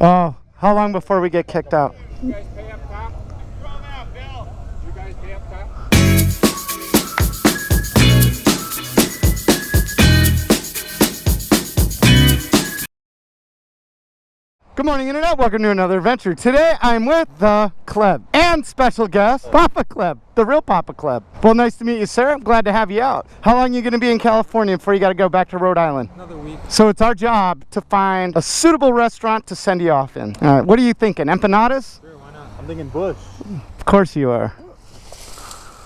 Oh, how long before we get kicked out? You guys pay up top? Roll now, Bill. You guys pay up top? Good morning, Internet. Welcome to another adventure. Today, I'm with the Cleb and special guest, Papa Cleb, the real Papa Cleb. Well, nice to meet you, sir. I'm glad to have you out. How long are you going to be in California before you got to go back to Rhode Island? Another week. So it's our job to find a suitable restaurant to send you off in. All right, what are you thinking? Empanadas? Sure, why not? I'm thinking Bush. Of course you are.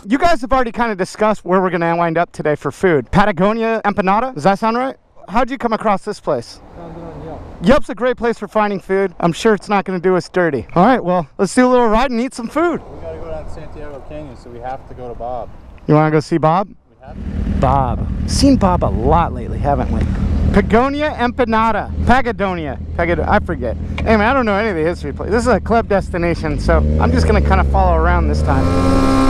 You guys have already kind of discussed where we're going to wind up today for food. Patagonia Empanada? Does that sound right? How'd you come across this place? Found it on Yelp. Yelp's a great place for finding food. I'm sure it's not going to do us dirty. All right, well, let's do a little ride and eat some food. We gotta go down Santiago Canyon, so we have to go to Bob. You want to go see Bob? We have to. Bob. Seen Bob a lot lately, haven't we? Patagonia Empanada. Patagonia. I forget. Anyway, I don't know any of the history places. This is a club destination, so I'm just going to kind of follow around this time.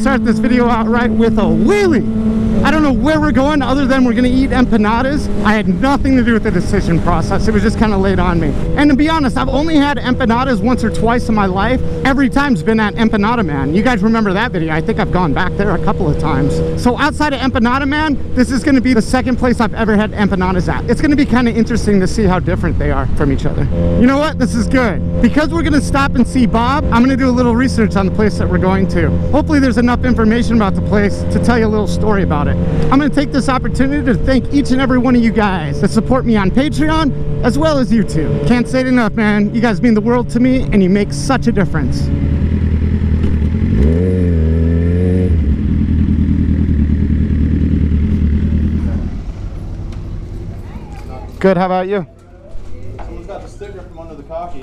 Start this video out right with a wheelie. I don't know where we're going other than we're gonna eat empanadas. I had nothing to do with the decision process. It was just kind of laid on me. And to be honest, I've only had empanadas once or twice in my life. Every time's been at Empanada Man. You guys remember that video? I think I've gone back there a couple of times. So outside of Empanada Man, this is gonna be the second place I've ever had empanadas at. It's gonna be kind of interesting to see how different they are from each other. You know what? This is good. Because we're gonna stop and see Bob, I'm gonna do a little research on the place that we're going to. Hopefully there's enough information about the place to tell you a little story about it. I'm going to take this opportunity to thank each and every one of you guys that support me on Patreon as well as YouTube. Can't say it enough, man. You guys mean the world to me and you make such a difference. Good, how about you? Someone's got the sticker from under the cocky.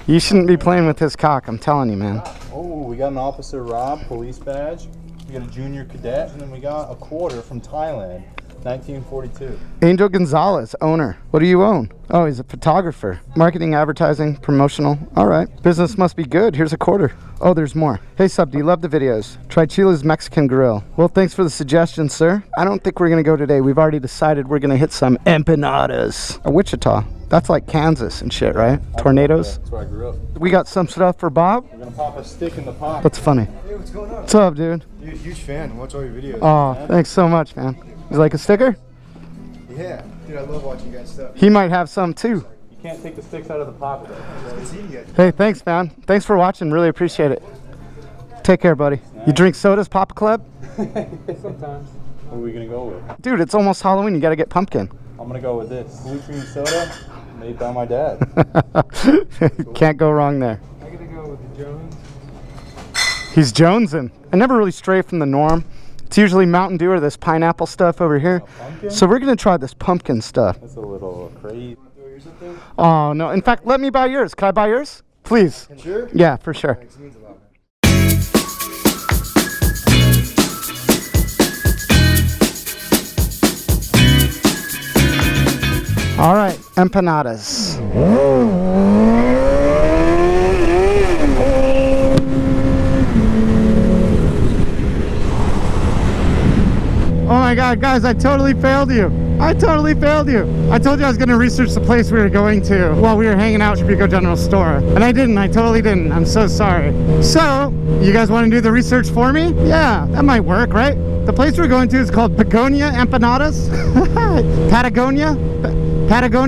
You shouldn't be playing with his cock, I'm telling you, man. Oh, we got an Officer Rob police badge. We got a junior cadet, and then we got a quarter from Thailand, 1942. Angel Gonzales, owner. What do you own? Oh, he's a photographer. Marketing, advertising, promotional. All right. Business must be good. Here's a quarter. Oh, there's more. Hey, sub, do you love the videos? Try Chila's Mexican Grill. Well, thanks for the suggestion, sir. I don't think we're going to go today. We've already decided we're going to hit some empanadas. Wichita. That's like Kansas and shit, right? Tornadoes. That's where I grew up. We got some stuff for Bob. We're going to pop a stick in the pot. That's funny. Hey, what's going on? What's up, dude? Dude, huge fan. Watch all your videos. Oh, thanks so much, man. You like a sticker? Yeah. Dude, I love watching you guys stuff. He might have some too. You can't take the sticks out of the pot, though. It's good seeing you guys. Hey, thanks, man. Thanks for watching. Really appreciate it. Take care, buddy. You drink sodas, Papa Cleb? Sometimes. What are we going to go with? Dude, it's almost Halloween. You got to get pumpkin. I'm going to go with this. Blue cream soda made by my dad. Can't go wrong there. I gotta go with the Jones. He's jonesing. I never really stray from the norm. It's usually Mountain Dew or this pineapple stuff over here. Pumpkin? So we're going to try this pumpkin stuff. That's a little crazy. Throw yours up there? Oh, no. In fact, let me buy yours. Can I buy yours? Please. Sure? Yeah, for sure. Thanks, it means a lot. All right, empanadas. Oh my God, guys, I totally failed you. I totally failed you. I told you I was going to research the place we were going to while we were hanging out at Chicago General Store. And I didn't. I totally didn't. I'm so sorry. So, you guys want to do the research for me? Yeah, that might work, right? The place we're going to is called Patagonia Empanadas. Patagonia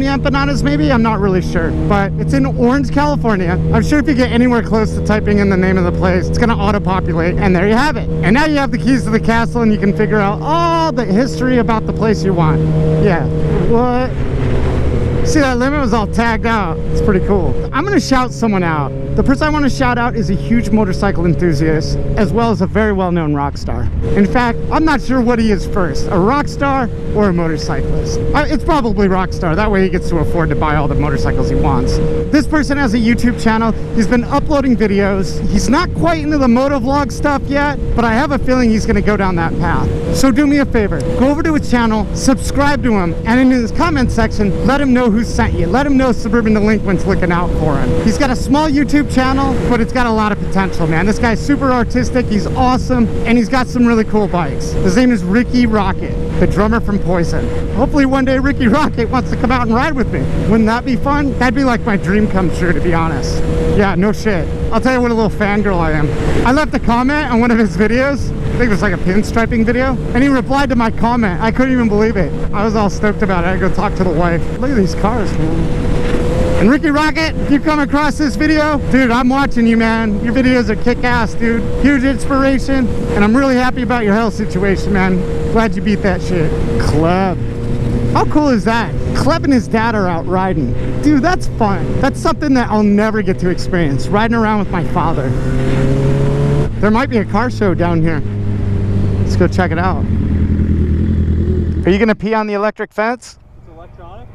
Empanadas, maybe? I'm not really sure. But it's in Orange, California. I'm sure if you get anywhere close to typing in the name of the place, it's going to auto-populate. And there you have it. And now you have the keys to the castle and you can figure out all the history about the place you want. Yeah. What? See, that limit was all tagged out. It's pretty cool. I'm going to shout someone out. The person I want to shout out is a huge motorcycle enthusiast, as well as a very well-known rock star. In fact, I'm not sure what he is first, a rock star or a motorcyclist. It's probably rock star. That way he gets to afford to buy all the motorcycles he wants. This person has a YouTube channel. He's been uploading videos. He's not quite into the motovlog stuff yet, but I have a feeling he's going to go down that path. So do me a favor. Go over to his channel, subscribe to him, and in his comment section, let him know who sent you. Let him know Suburban Delinquent's looking out for him. He's got a small YouTube YouTube channel, but it's got a lot of potential, man. This guy's super artistic, he's awesome, and he's got some really cool bikes. His name is Ricky Rocket, the drummer from Poison. Hopefully one day Ricky Rocket wants to come out and ride with me. Wouldn't that be fun? That'd be like my dream come true, to be honest. Yeah, no shit. I'll tell you what a little fangirl I am. I left a comment on one of his videos. I think it was like a pinstriping video, and he replied to my comment. I couldn't even believe it. I was all stoked about it. I had to go talk to the wife. Look at these cars, man. And Ricky Rocket, if you come across this video, dude, I'm watching you, man. Your videos are kick-ass, dude. Huge inspiration, and I'm really happy about your health situation, man. Glad you beat that shit. Club. How cool is that? Cleb and his dad are out riding. Dude, that's fun. That's something that I'll never get to experience, riding around with my father. There might be a car show down here. Let's go check it out. Are you gonna pee on the electric fence? It's electronic.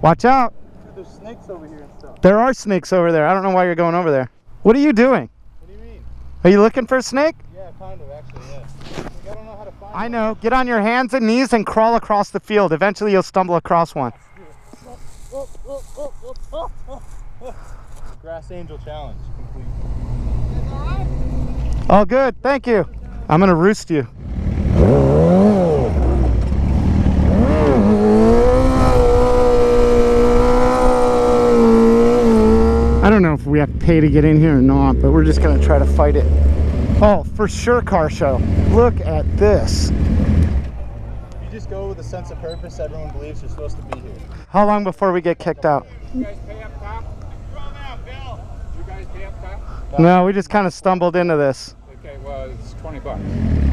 Watch out. There's snakes over here and stuff. There are snakes over there. I don't know why you're going over there. What are you doing? What do you mean? Are you looking for a snake? Yeah, kind of, actually, yeah. Like, I don't know how to find I know. Get on your hands and knees and crawl across the field. Eventually you'll stumble across one. Grass Angel Challenge complete. All good. Thank you. I'm gonna roost you. I don't know if we have to pay to get in here or not, but we're just gonna try to fight it. Oh, for sure, car show. Look at this. You just go with a sense of purpose, everyone believes you're supposed to be here. How long before we get kicked out? You guys pay up top? Throw now, Bill. You guys pay up top? No, we just kind of stumbled into this. Okay, well, it's 20 bucks.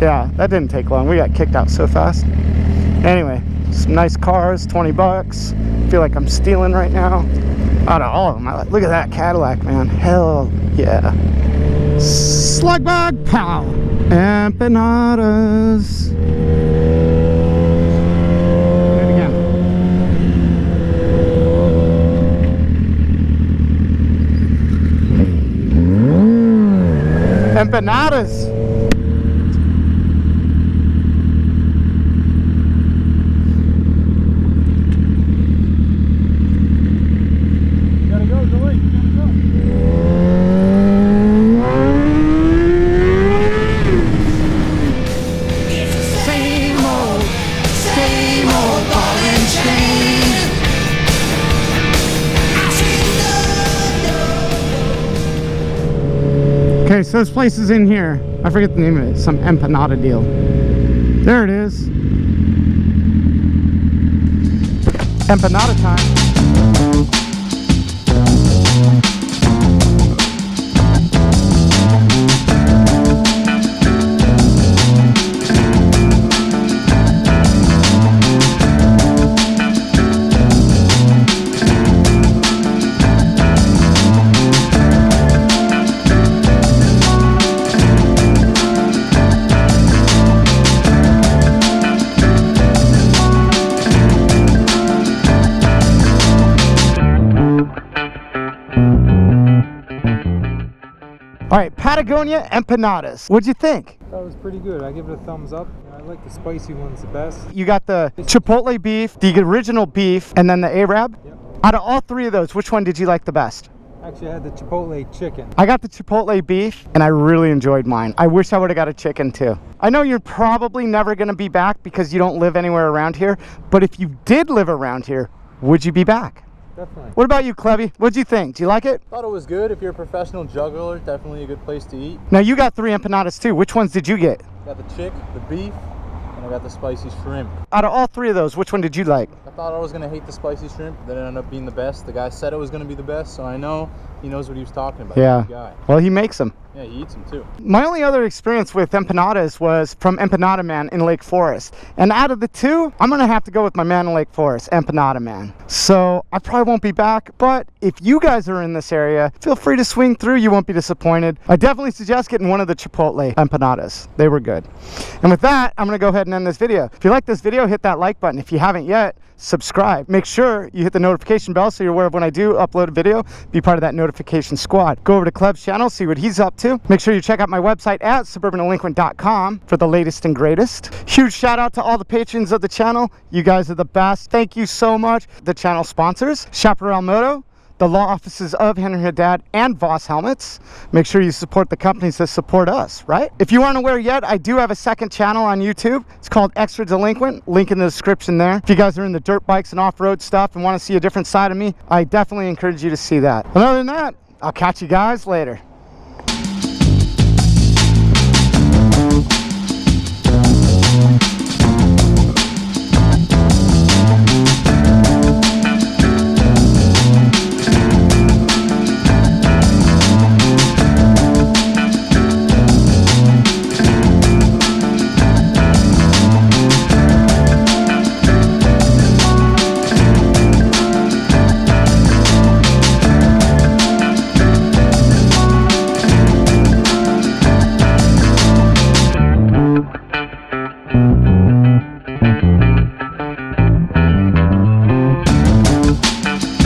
Yeah, that didn't take long. We got kicked out so fast. Anyway, some nice cars, 20 bucks. Feel like I'm stealing right now. Out of all of them, look at that Cadillac, man. Hell yeah. Slugbug pow. Empanadas. Do it again. Empanadas. Okay, so this place is in here. I forget the name of it. Some empanada deal. There it is. Empanada time. All right, Patagonia Empanadas. What'd you think? That was pretty good. I give it a thumbs up. I like the spicy ones the best. You got the Chipotle beef, the original beef, and then the Arab. Yep. Out of all three of those, which one did you like the best? Actually, I had the Chipotle chicken. I got the Chipotle beef, and I really enjoyed mine. I wish I would have got a chicken too. I know you're probably never gonna be back because you don't live anywhere around here, but if you did live around here, would you be back? Definitely. What about you, Clevy? What'd you think? Do you like it? Thought it was good. If you're a professional juggler, definitely a good place to eat. Now you got 3 empanadas too. Which ones did you get? Got the chick, the beef, and I got the spicy shrimp. Out of all 3 of those, which one did you like? I thought I was gonna hate the spicy shrimp, but then it ended up being the best. The guy said it was gonna be the best, so I know he knows what he was talking about. Yeah. Good guy. Well, he makes them. Yeah, he eats them too. My only other experience with empanadas was from Empanada Man in Lake Forest. And out of the 2, I'm gonna have to go with my man in Lake Forest, Empanada Man. So I probably won't be back, but if you guys are in this area, feel free to swing through. You won't be disappointed. I definitely suggest getting one of the Chipotle empanadas. They were good. And with that, I'm gonna go ahead and end this video. If you like this video, hit that like button. If you haven't yet, subscribe. Make sure you hit the notification bell so you're aware of when I do upload a video. Be part of that notification squad. Go over to Clev's channel, see what he's up to. Make sure you check out my website at suburbandelinquent.com for the latest and greatest. Huge shout out to all the patrons of the channel. You guys are the best. Thank you so much. The channel sponsors, Chaparral Moto, the law offices of Henry Haddad and Voss Helmets. Make sure you support the companies that support us, right? If you aren't aware yet, I do have a second channel on YouTube. It's called Extra Delinquent. Link in the description there. If you guys are into dirt bikes and off-road stuff and want to see a different side of me, I definitely encourage you to see that. And other than that, I'll catch you guys later.